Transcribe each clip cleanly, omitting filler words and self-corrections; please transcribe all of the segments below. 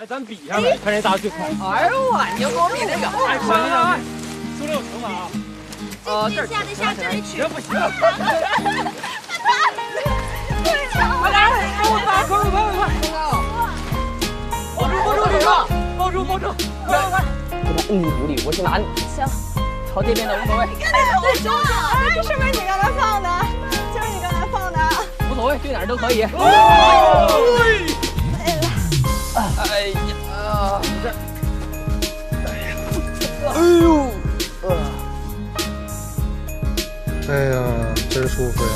哎，咱比下来，看谁打最快。哎呦我，你就跟我比这个。哎，小心，说这有惩罚啊。等一下，这里取。不行。快点，给我打，快！抱住！快！你不理，我去拿你。行，朝这边的无所谓。再说啊，是不是你刚才放的？就是你刚才放的。无所谓，对哪儿都可以。哎呀！哎呀，真舒服呀！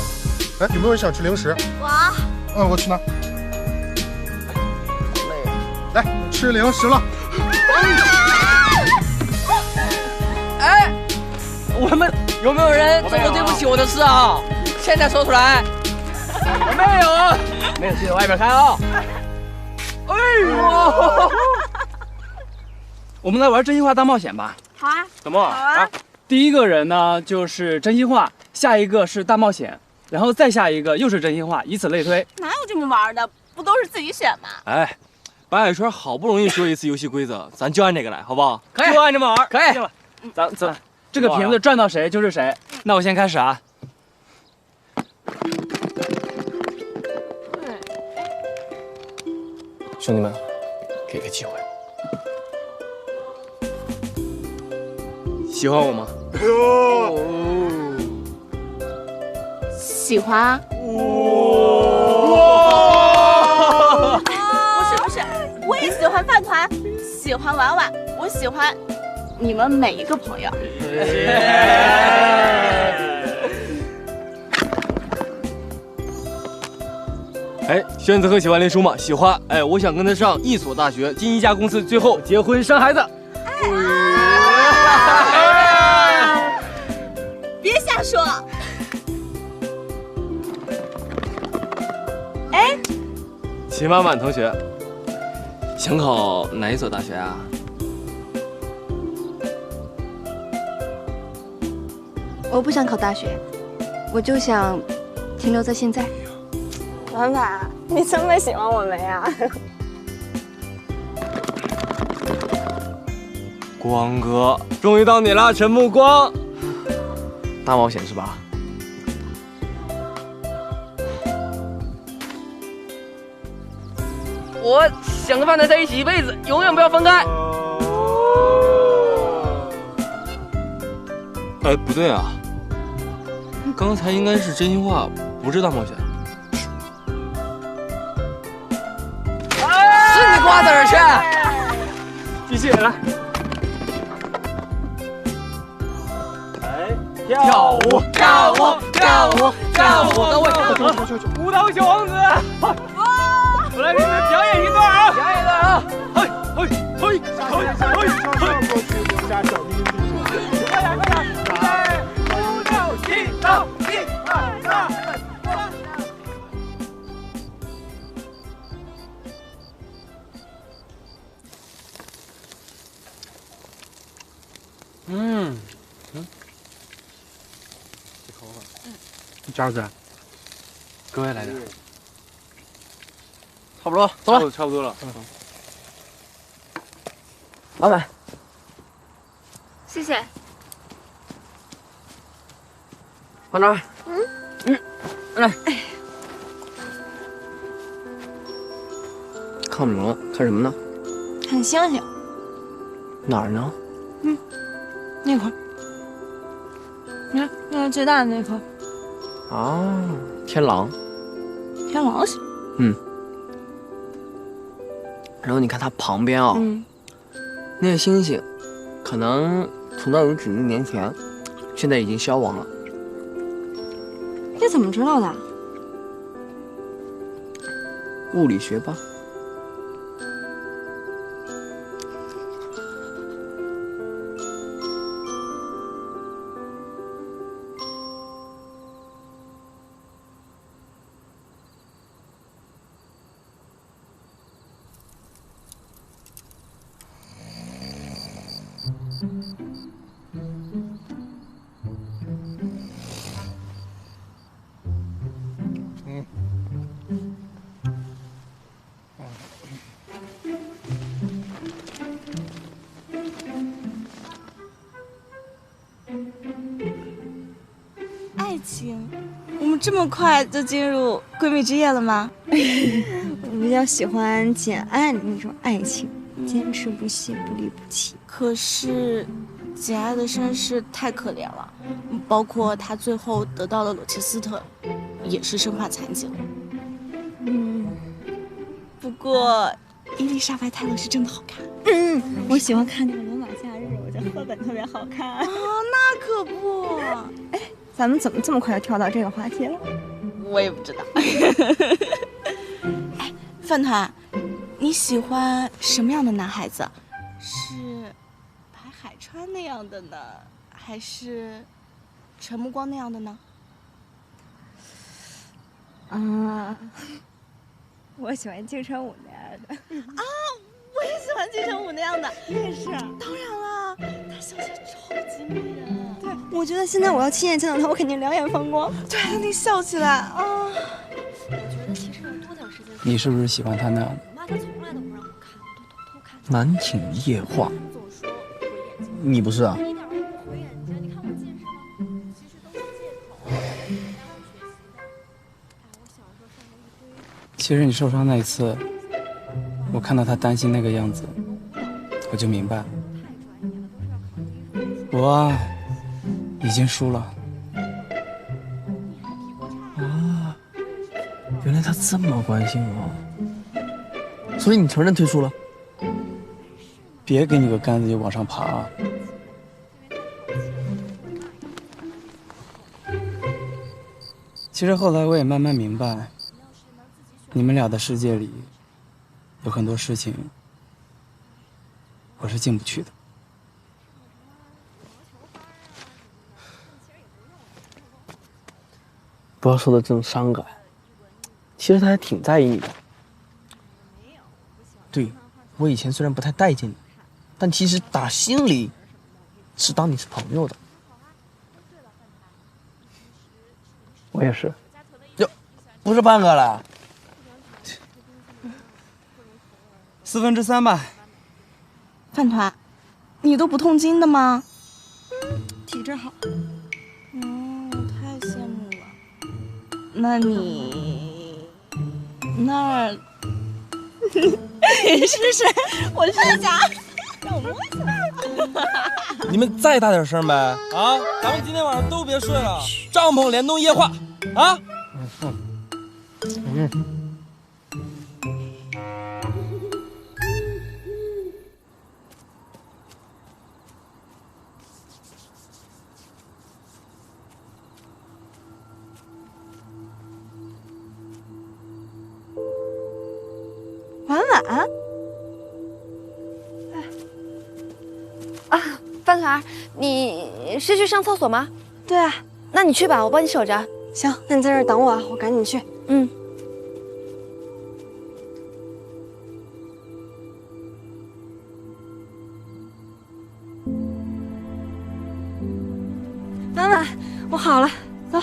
哎，有没有人想吃零食？我。我去拿。来，吃零食了。哎，我们有没有人做过对不起我的事啊？现在说出来。我没有，没有，记得外边看啊。哎呦！我们来玩真心话大冒险吧。好啊。怎么？好啊。第一个人呢就是真心话，下一个是大冒险，然后再下一个又是真心话，以此类推。哪有这么玩的？不都是自己选吗？哎，白海川好不容易说一次游戏规则，咱就按这个来，好不好？可以，就按这么玩。可以。咱这个瓶子转到谁就是谁。那我先开始啊。兄弟们，给个机会。喜欢我吗？喜欢。不是，我也喜欢饭团，喜欢婉婉，我喜欢你们每一个朋友。哎，轩子和喜欢林书嘛，喜欢。哎，我想跟他上一所大学，进一家公司，最后结婚生孩子。别瞎说。哎，秦婉婉同学，想考哪一所大学啊？我不想考大学，我就想停留在现在。婉婉，你这么喜欢我们呀？光哥，终于到你了，陈目光。大冒险是吧？我想跟范团在一起一辈子，永远不要分开。哎，不对啊，刚才应该是真心话，不是大冒险。是你瓜子儿去。继续来。跳舞，各位，舞蹈小王子，我来给你们表演一段啊！表演一段啊！嘿，过去留下小秘密。快点！5、6、7、8、1、2、3。渣子，各位来点，差不多，走了。差不多了。老板，谢谢。班长。来。看什么了？看什么呢？看星星，哪儿呢？那块儿，你看，那个最大的那颗，啊，天狼。天狼星。然后你看它旁边啊，那个星星，可能存到有几亿年前，现在已经消亡了。你怎么知道的？物理学吧。这么快就进入闺蜜之夜了吗？我比较喜欢《简爱》的那种爱情，坚持不懈，不离不弃。可是简爱的身世太可怜了，包括她最后得到了罗切斯特，也是生化残疾了。不过伊丽莎白·泰勒是真的好看。我喜欢看那个《罗马假日》，我觉得赫本特别好看。那可不，咱们怎么这么快就跳到这个话题了？我也不知道。饭团，你喜欢什么样的男孩子？是白海川那样的呢，还是陈木光那样的呢？我喜欢金城武那样的。我也喜欢金城武那样的。你也是？当然了，他笑起来超级迷人。对，我觉得现在我要亲眼见到他，我肯定两眼放光。对，你笑起来啊。我觉得其实要多点时间。你是不是喜欢他那样的？我妈她从来都不让我看，我都偷偷看。南挺夜话，总说回眼睛，你不是啊？一点都不回眼睛。你看我近视吗？其实都是借口。大家都学习的。我小时候上了一堆。其实你受伤那一次，我看到他担心那个样子，我就明白了，我已经输了。啊，原来他这么关心我，所以你承认退出了？别给你个杆子就往上爬啊！其实后来我也慢慢明白，你们俩的世界里有很多事情我是进不去的。不要说的这么伤感，其实他还挺在意你的。对，我以前虽然不太待见你，但其实打心里是当你是朋友的。我也是。哟，不是半个了。3/4吧。饭团，你都不痛经的吗？体质好。太羡慕了。那你那儿试试，我试一下，让我摸一下。你们再大点声呗！啊，咱们今天晚上都别睡了，帐篷联动夜话啊！婉婉，饭团，你是去上厕所吗？对啊，那你去吧，我帮你守着。行，那你在这儿等我，我赶紧去。嗯。婉婉，我好了，走，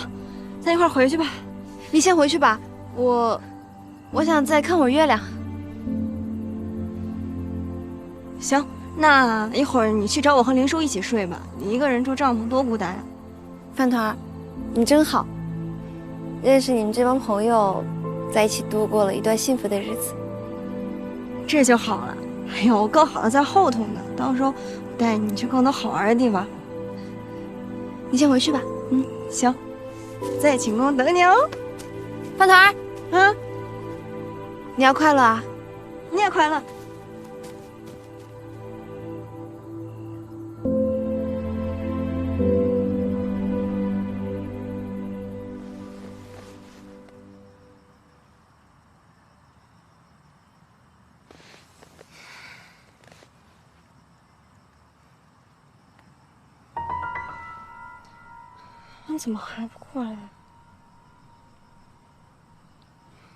咱一块儿回去吧。你先回去吧，我想再看会儿月亮。行，那一会儿你去找我和林叔一起睡吧。你一个人住帐篷多孤单啊！饭团儿，你真好，认识你们这帮朋友，在一起度过了一段幸福的日子。这就好了。哎呦，更好的在后头呢，到时候我带你去更多好玩的地方。你先回去吧。行，在寝宫等你哦。饭团儿，你要快乐啊！你也快乐。你怎么还不过来？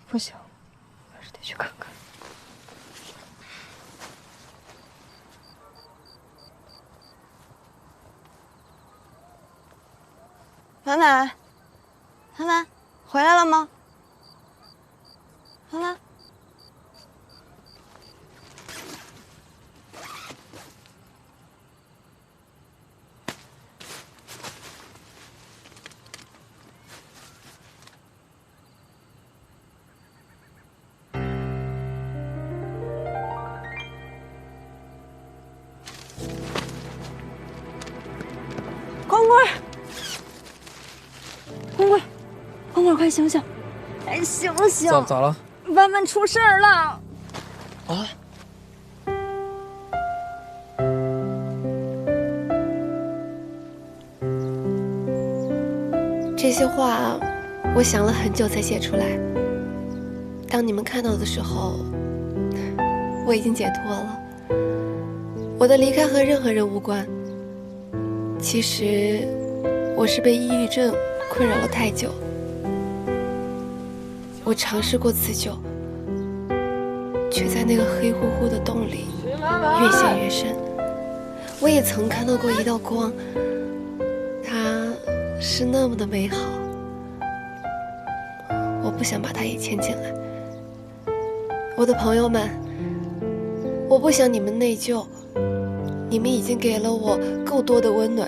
不行，我还是得去看看。婉婉，婉婉，回来了吗？婉婉。哎，醒醒！哎，醒醒！咋了？婉婉出事儿了！啊？这些话，我想了很久才写出来。当你们看到的时候，我已经解脱了。我的离开和任何人无关。其实，我是被抑郁症困扰了太久。我尝试过自救，却在那个黑乎乎的洞里越陷越深。我也曾看到过一道光，它是那么的美好。我不想把它也牵进来。我的朋友们，我不想你们内疚，你们已经给了我够多的温暖，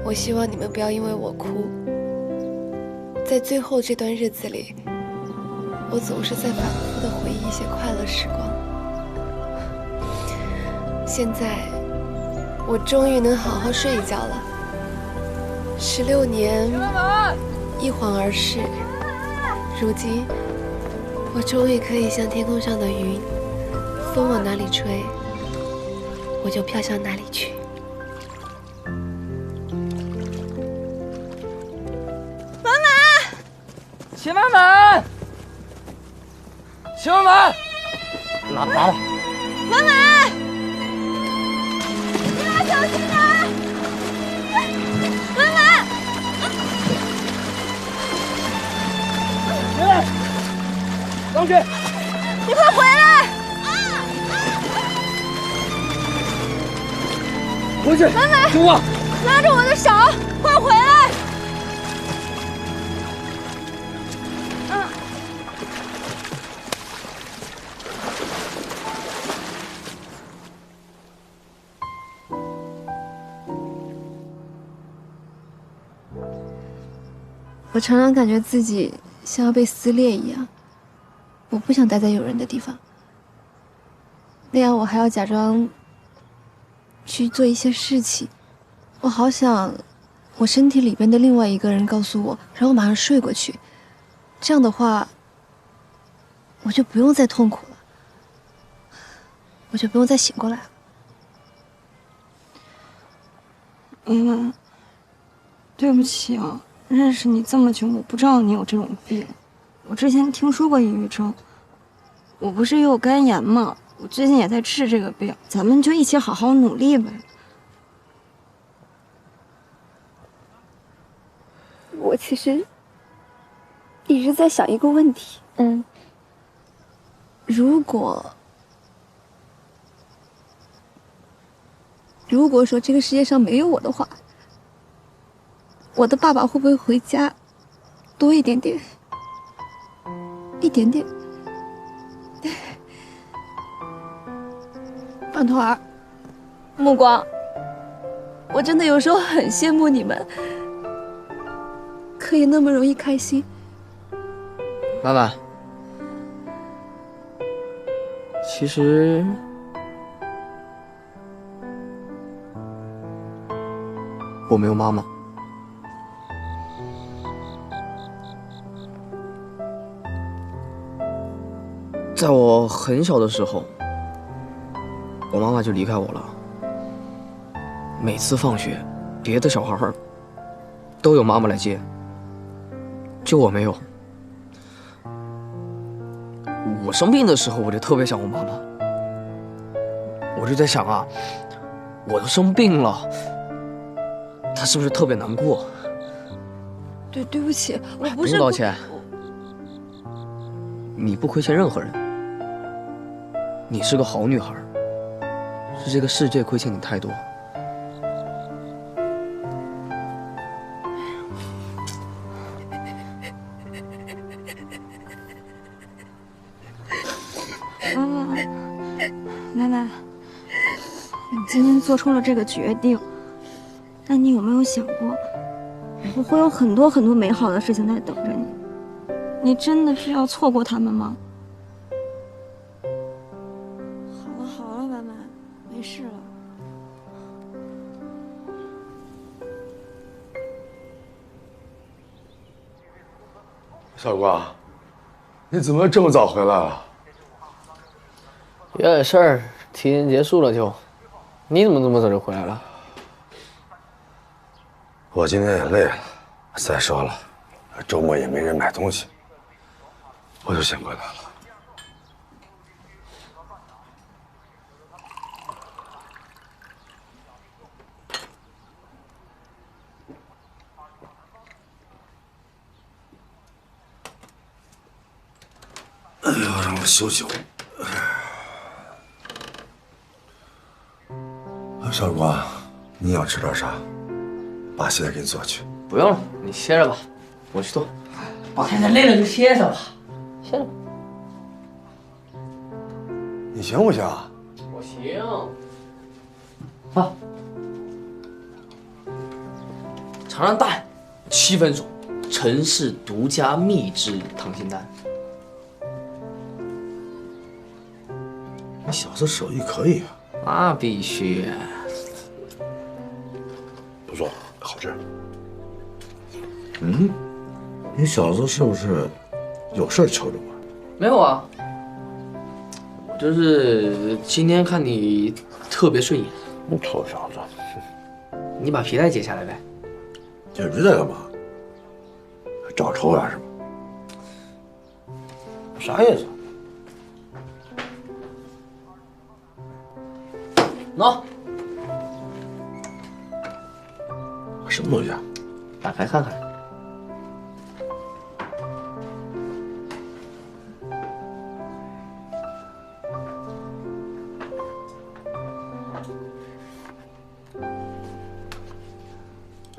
我希望你们不要因为我哭。在最后这段日子里，我总是在反复的回忆一些快乐时光。现在，我终于能好好睡一觉了。16年一晃而逝，如今我终于可以像天空上的云，风往哪里吹，我就飘向哪里去。婉婉，秦婉婉，秦婉婉，拿吧。婉婉，你俩小心点儿！婉婉，上去！你快回来！回去！婉婉，救我！拉着我的手，快回来！我常常感觉自己像要被撕裂一样，我不想待在有人的地方，那样我还要假装去做一些事情。我好想我身体里边的另外一个人告诉我，让我马上睡过去，这样的话我就不用再痛苦了，我就不用再醒过来了。婉婉，对不起啊，认识你这么久，我不知道你有这种病。我之前听说过抑郁症，我不是也有肝炎吗？我最近也在治这个病，咱们就一起好好努力呗。我其实一直在想一个问题，如果说这个世界上没有我的话，我的爸爸会不会回家多一点点？一点点。饭团儿，目光，我真的有时候很羡慕你们，可以那么容易开心。婉婉，其实我没有妈妈。在我很小的时候，我妈妈就离开我了。每次放学，别的小孩都有妈妈来接，就我没有。我生病的时候，我就特别想我妈妈。我就在想啊，我都生病了，她是不是特别难过？对不起，我不不是用道歉，你不亏欠任何人。你是个好女孩，是这个世界亏欠你太多。婉婉，你今天做出了这个决定，但你有没有想过，以后会有很多很多美好的事情在等着你？你真的是要错过他们吗？好了，婉婉，没事了。小光，你怎么这么早回来了？有点事儿，提前结束了就。你怎么这么早就回来了？我今天也累了，再说了，周末也没人买东西，我就先回来了。哎呀，让我休息会。少光，你要吃点啥？爸现在给你做去。不用了，你歇着吧，我去做。我现在累了就歇着吧，歇着吧。你行不行啊？我行。好，尝尝蛋，7分熟，陈氏独家秘制溏心蛋。你小子手艺可以啊。那必须。不错，好吃。嗯，你小子是不是有事求着我？没有啊，我就是今天看你特别顺眼。你臭小子，你把皮带解下来呗。解皮带干嘛？找抽呀是吗？啥意思？喏，什么东西啊？打开看看。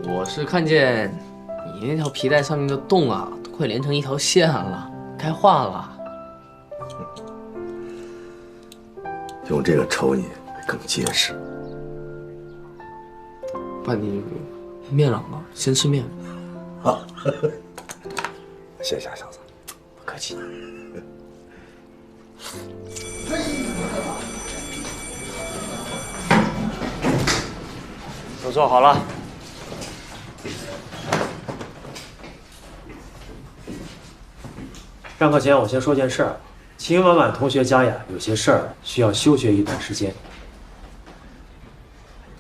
我是看见你那条皮带上面的洞啊，都快连成一条线了，该换了。用这个抽你更结实。爸，你面冷了，先吃面。好，谢谢啊，小子，不客气。都做好了。上课前我先说件事儿，秦婉婉同学家呀有些事儿需要休学一段时间。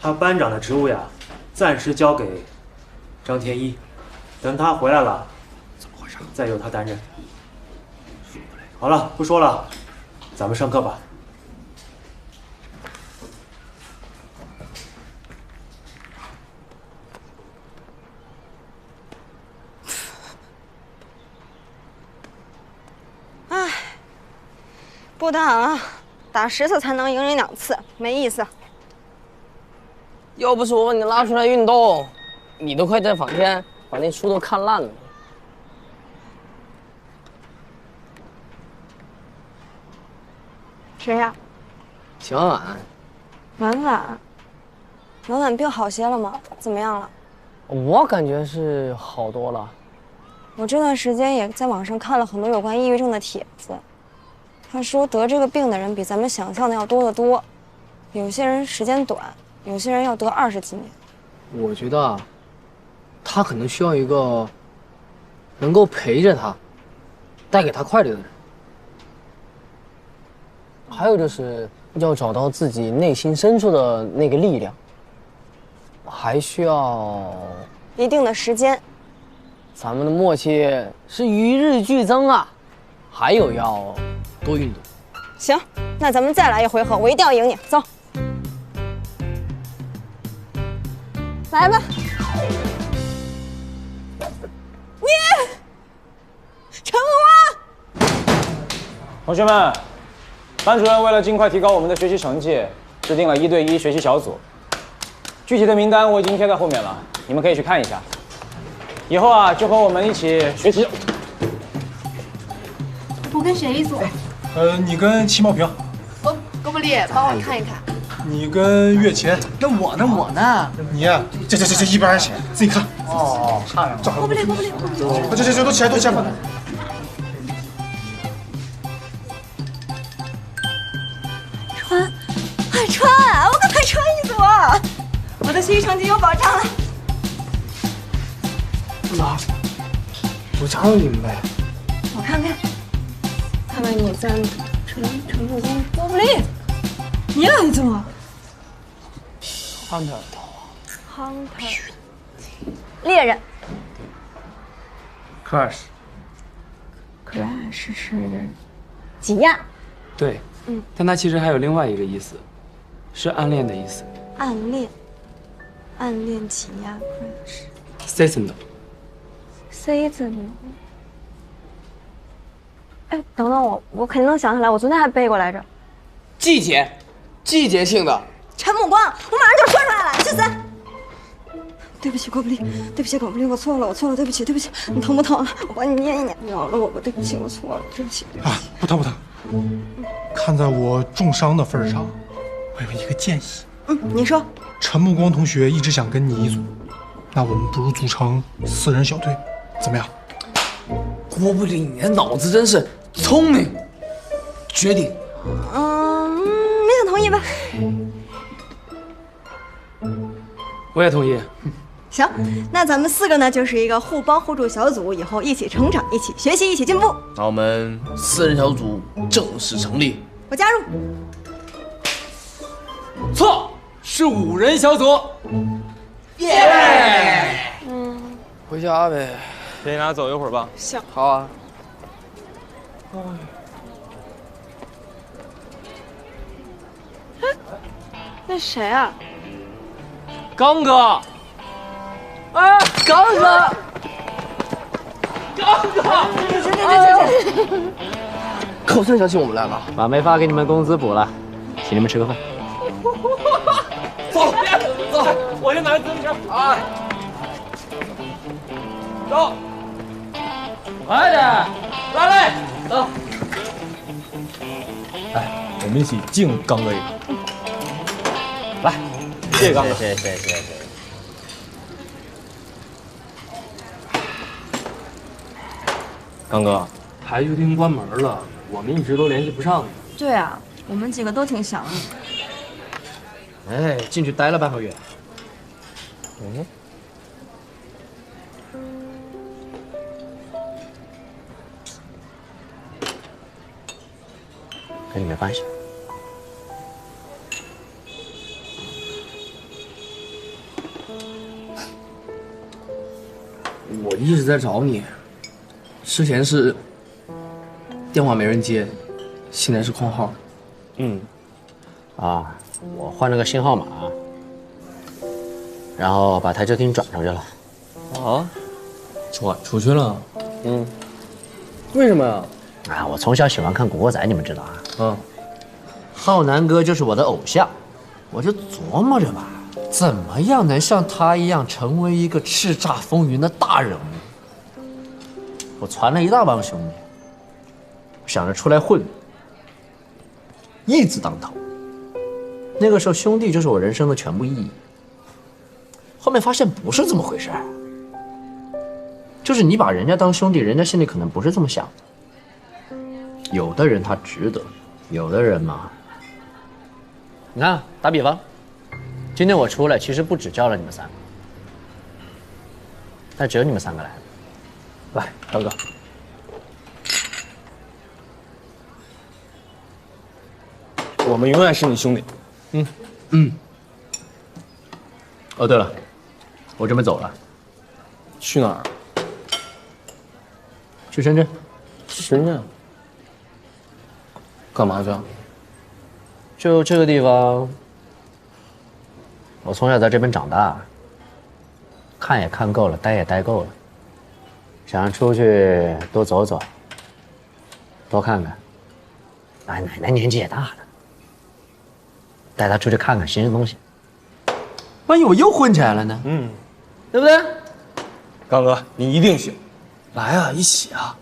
他班长的职务呀，暂时交给张天一，等他回来了，再由他担任。好了，不说了，咱们上课吧。唉，不打了，打10次才能赢人2次，没意思。要不是我把你拉出来运动，你都快在房间把那书都看烂了。谁呀？秦婉婉。婉婉，婉婉病好些了吗？怎么样了？我感觉是好多了。我这段时间也在网上看了很多有关抑郁症的帖子，他说得这个病的人比咱们想象的要多得多，有些人时间短，有些人要得20几年。我觉得啊，他可能需要一个能够陪着他、带给他快乐的人。还有就是要找到自己内心深处的那个力量，还需要一定的时间。咱们的默契是与日俱增啊，还有要多运动。行，那咱们再来一回合，我一定要赢你。走，来吧。你，陈武啊！同学们，班主任为了尽快提高我们的学习成绩，制定了1对1学习小组。具体的名单我已经贴在后面了，你们可以去看一下。以后啊，就和我们一起学习。我跟谁一组？你跟戚茂平。郭布力，帮我看一看。你跟岳琴。那我呢？你呀，这一边去，自己看。哦，看着。郭布力，这都起来，都起来。海川，我跟海川一组，我的学习成绩有保障了。哪？我加入你们呗。我看看，看来你在成都中多不利。你来做 Hunter， 猎人 Crush， ，crush 是挤压，对，但它其实还有另外一个意思，是暗恋的意思。暗恋挤压 Seasonal， crush。season。哎，等等我肯定能想起来，我昨天还背过来着。季节性的。陈目光，我马上就说出来了，去死！对不起，郭不离，对不起，郭不离，我错了，对不起，你疼不疼啊？我帮你捏一捏，饶了我吧，对不起，我错了，对不起。啊，不疼。看在我重伤的份上，我有一个建议。你说。陈目光同学一直想跟你一组，那我们不如组成4人小队，怎么样？郭不离，你的脑子真是聪明。决定。勉强同意吧。我也同意。行，那咱们4个呢，就是一个互帮互助小组，以后一起成长，一起学习，一起进步。那我们4人小组正式成立。我加入。错，是5人小组。耶！回家呗。陪你俩走一会儿吧。行。好啊。那谁啊？刚哥。啊，刚哥！可算想起我们来了。把没发给你们工资补了，请你们吃个饭。走，我先拿自行车。啊，走，快点，来，走。哎，我们一起敬刚哥一个。来，谢谢刚哥，谢谢。刚哥，台球厅关门了，我们一直都联系不上你。对啊，我们几个都挺想你。哎，进去待了半个月。跟你没关系。我一直在找你，之前是电话没人接，现在是空号。我换了个新号码，然后把台球厅转出去了。啊？转出去了？为什么呀？我从小喜欢看《古惑仔》，你们知道啊？浩南哥就是我的偶像，我就琢磨着吧，怎么样能像他一样成为一个叱咤风云的大人物？我传了一大帮兄弟，想着出来混，义字当头。那个时候，兄弟就是我人生的全部意义。后面发现不是这么回事儿，就是你把人家当兄弟，人家心里可能不是这么想的。有的人他值得，有的人嘛，你看，打比方，今天我出来，其实不只叫了你们3个，但只有你们3个来了。来，刚哥，我们永远是你兄弟。哦，对了，我准备走了。去哪儿？去深圳。深圳？干嘛去啊？就这个地方，我从小在这边长大，看也看够了，待也待够了，想出去多走走，多看看。奶奶年纪也大了，带她出去看看新鲜东西。万一我又混起来了呢？对不对？刚哥，你一定行。来啊，一起啊！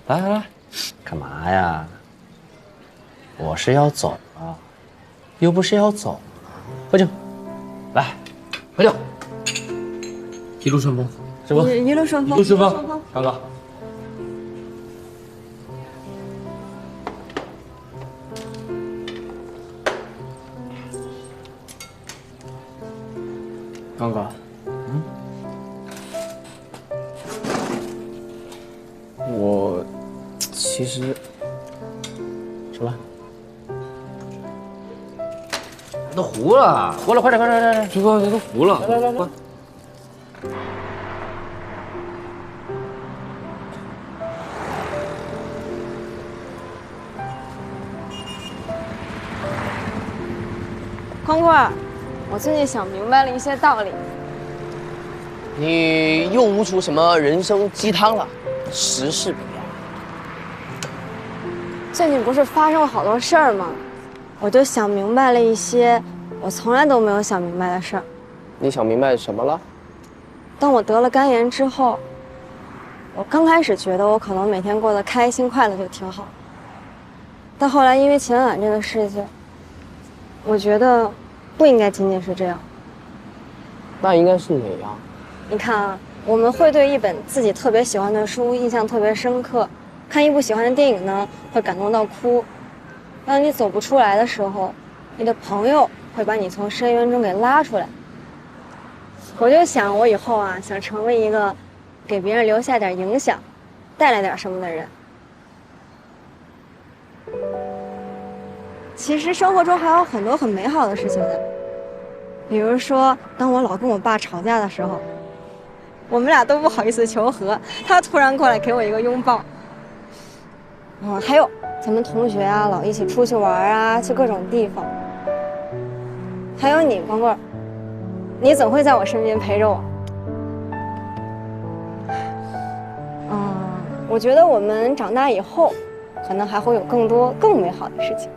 来，干嘛呀？我是要走啊，又不是要走。喝酒，来，喝酒。一路顺风，师傅。一路顺风，一路顺风，刚哥。刚哥，其实什么？都糊了，糊了，快点，快点，快点！这个都糊了，来，快！光棍，我最近想明白了一些道理。你又悟出什么人生鸡汤了？时事不要。最近不是发生了好多事儿吗？我就想明白了一些我从来都没有想明白的事儿。你想明白什么了？当我得了肝炎之后，我刚开始觉得我可能每天过得开心快乐就挺好，但后来因为秦冉这个事情，我觉得不应该仅仅是这样。那应该是哪样？你看啊，我们会对一本自己特别喜欢的书印象特别深刻，看一部喜欢的电影呢会感动到哭。当你走不出来的时候，你的朋友会把你从深渊中给拉出来。我就想，我以后啊，想成为一个给别人留下点影响，带来点什么的人。其实生活中还有很多很美好的事情的，比如说，当我老跟我爸吵架的时候，我们俩都不好意思求和，他突然过来给我一个拥抱。还有咱们同学啊，老一起出去玩啊，去各种地方。还有你，光棍，你总会在我身边陪着我。我觉得我们长大以后，可能还会有更多更美好的事情。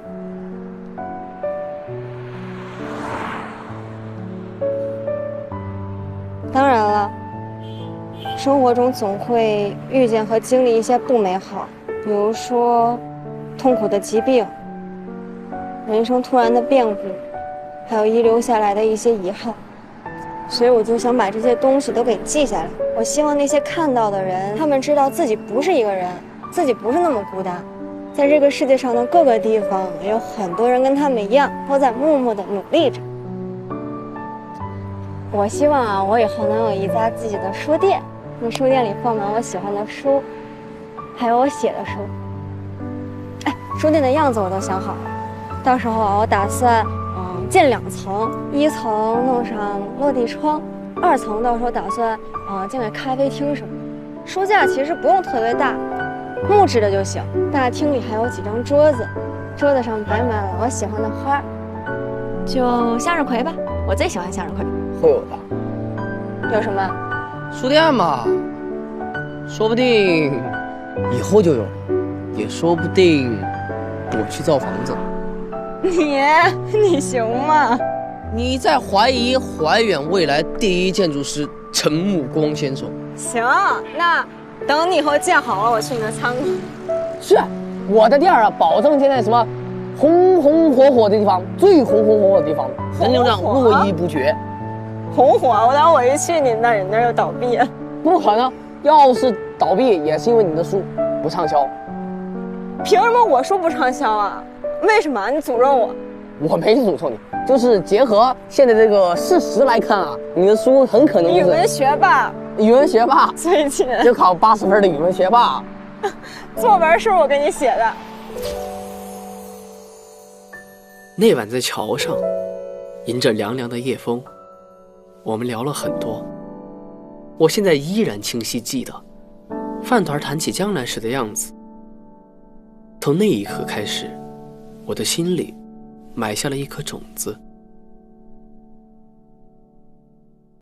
当然了，生活中总会遇见和经历一些不美好，比如说痛苦的疾病、人生突然的变故，还有遗留下来的一些遗憾。所以我就想把这些东西都给记下来。我希望那些看到的人，他们知道自己不是一个人，自己不是那么孤单。在这个世界上的各个地方，也有很多人跟他们一样，都在默默地努力着。我希望啊，我以后能有一家自己的书店，那书店里放满我喜欢的书，还有我写的书。哎，书店的样子我都想好了，到时候啊，我打算建2层，1层弄上落地窗，2层到时候打算建个咖啡厅什么的。书架其实不用特别大，木质的就行。大厅里还有几张桌子，桌子上摆满了我喜欢的花，就向日葵吧，我最喜欢向日葵。会有的。有什么？书店嘛，说不定以后就有了，也说不定我去造房子。你行吗？你在怀疑怀远未来第一建筑师陈木光先生？行，那等你以后建好了，我去你的仓库。是，我的店啊，保证建在什么红红火火的地方，最红红火火的地方，人流量络绎不绝。红火，我等我一去你那，你那就倒闭了。不可能，要是倒闭也是因为你的书不畅销。凭什么我书不畅销啊？为什么？你诅咒我？我没诅咒你，就是结合现在这个事实来看啊，你的书很可能就是语文学霸。语文学霸，最近就考80分的语文学霸。作文是我给你写的。那晚在桥上，迎着凉凉的夜风，我们聊了很多。我现在依然清晰记得，饭团谈起江南时的样子。从那一刻开始，我的心里埋下了一颗种子。